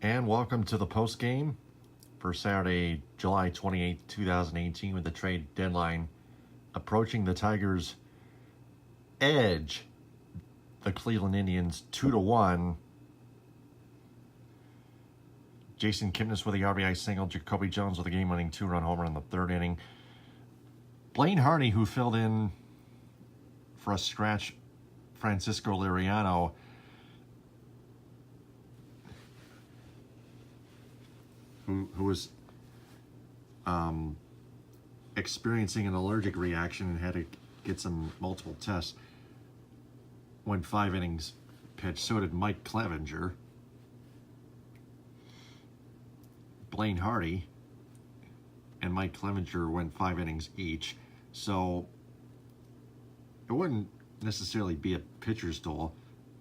And welcome to the post game for Saturday, July 28th, 2018, with the trade deadline approaching. The Tigers edge the Cleveland Indians 2-1. Jason Kipnis with the RBI single, Jacoby Jones with a game-winning two-run homer in the third inning. Blaine Hardy, who filled in for a scratch Francisco Liriano, who was experiencing an allergic reaction and had to get some multiple tests, went 5 innings pitched. So did Mike Clevenger. Blaine Hardy and Mike Clevenger went 5 innings each. So it wouldn't necessarily be a pitcher's duel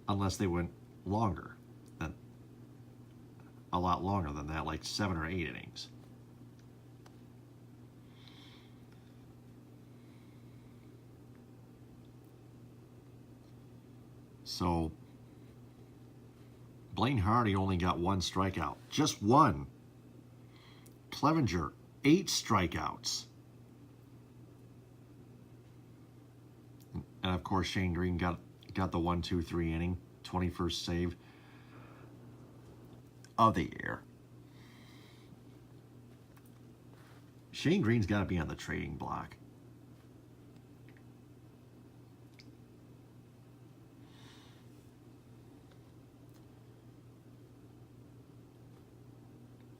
unless they went longer. A lot longer than that, like 7 or 8 innings. So Blaine Hardy only got 1 strikeout, just 1. Clevenger, 8 strikeouts. And of course, Shane Green got the 1-2-3 inning, 21st save of the year. Shane Green's got to be on the trading block.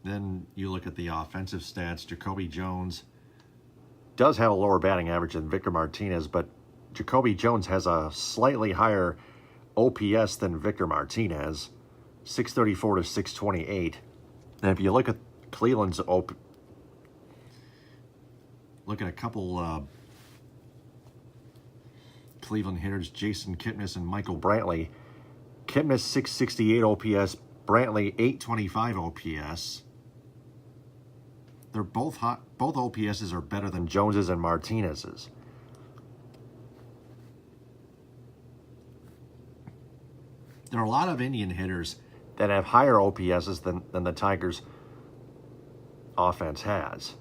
Then you look at the offensive stats. Jacoby Jones does have a lower batting average than Victor Martinez, but Jacoby Jones has a slightly higher OPS than Victor Martinez, 634 to 628. And if you look at Cleveland's look at a couple Cleveland hitters, Jason Kipnis and Michael Brantley. Kipnis 668 OPS, Brantley 825 OPS. They're both hot. Both OPSs are better than Jones's and Martinez's. There are a lot of Indian hitters that have higher OPSs than the Tigers' offense has.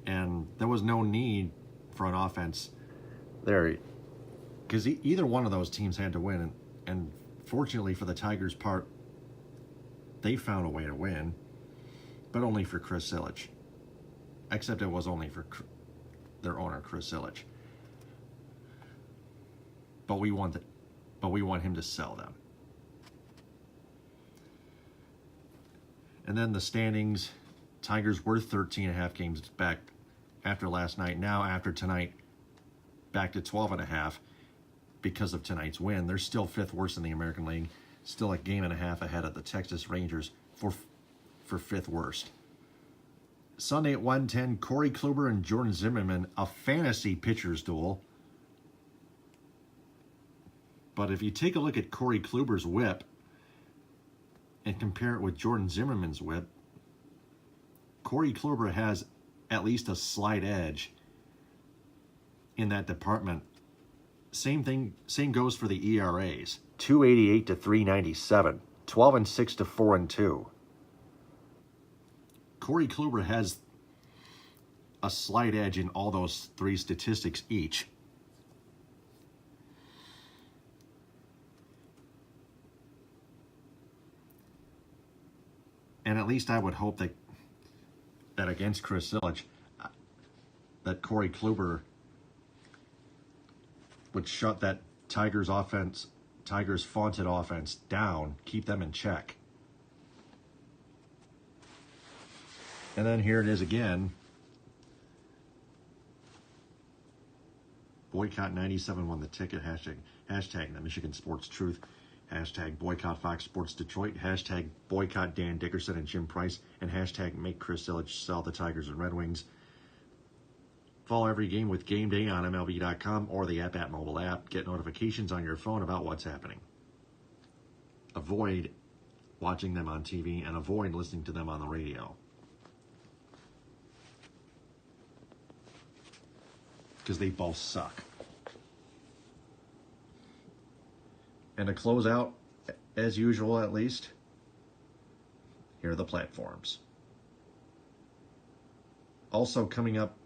And there was no need for an offense there, because either one of those teams had to win. And fortunately for the Tigers' part, they found a way to win, but only for Chris Ilitch. Except it was only for their owner, Chris Ilitch. But we want him to sell them. And then the standings, Tigers were 13.5 games back after last night. Now after tonight, back to 12.5 because of tonight's win. They're still 5th worst in the American League, still a game and a half ahead of the Texas Rangers for 5th worst. Sunday at 1:10, Corey Kluber and Jordan Zimmerman, a fantasy pitcher's duel. But if you take a look at Corey Kluber's whip and compare it with Jordan Zimmerman's whip, Corey Kluber has at least a slight edge in that department. Same goes for the ERAs. 288 to 397, 12-6 to 4-2. Corey Kluber has a slight edge in all those 3 statistics each. And at least I would hope that against Chris Ilitch, that Corey Kluber would shut that Tigers vaunted offense down, keep them in check. And then here it is again. Boycott 97 won the ticket. Hashtag the Michigan Sports Truth. Hashtag boycott Fox Sports Detroit. Hashtag boycott Dan Dickerson and Jim Price. And hashtag make Chris Ilitch sell the Tigers and Red Wings. Follow every game with Game Day on MLB.com or the App mobile app. Get notifications on your phone about what's happening. Avoid watching them on TV and avoid listening to them on the radio, because they both suck. And to close out, as usual at least, here are the platforms. Also coming up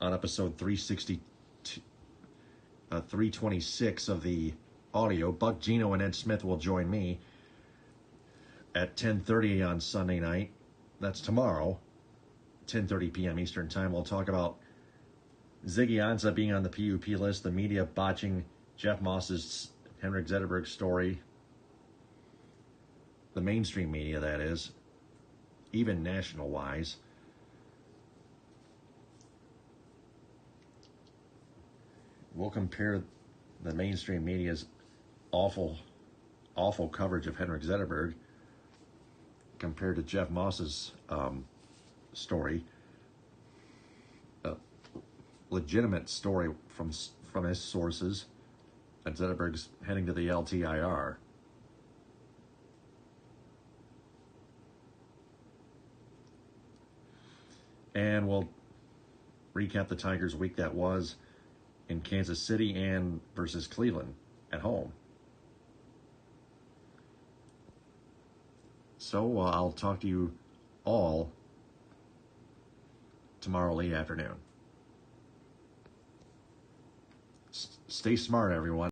on episode 326 of the audio, Buck Gino and Ed Smith will join me at 10:30 on Sunday night. That's tomorrow, 10:30 p.m. Eastern Time. We'll talk about Ziggy Ansah being on the PUP list, the media botching Jeff Moss's Henrik Zetterberg story, the mainstream media, that is, even national-wise. We'll compare the mainstream media's awful coverage of Henrik Zetterberg compared to Jeff Moss's story. A legitimate story from his sources that Zetterberg's heading to the LTIR. And we'll recap the Tigers' week that was in Kansas City and versus Cleveland at home. So I'll talk to you all tomorrow late afternoon. Stay smart, everyone.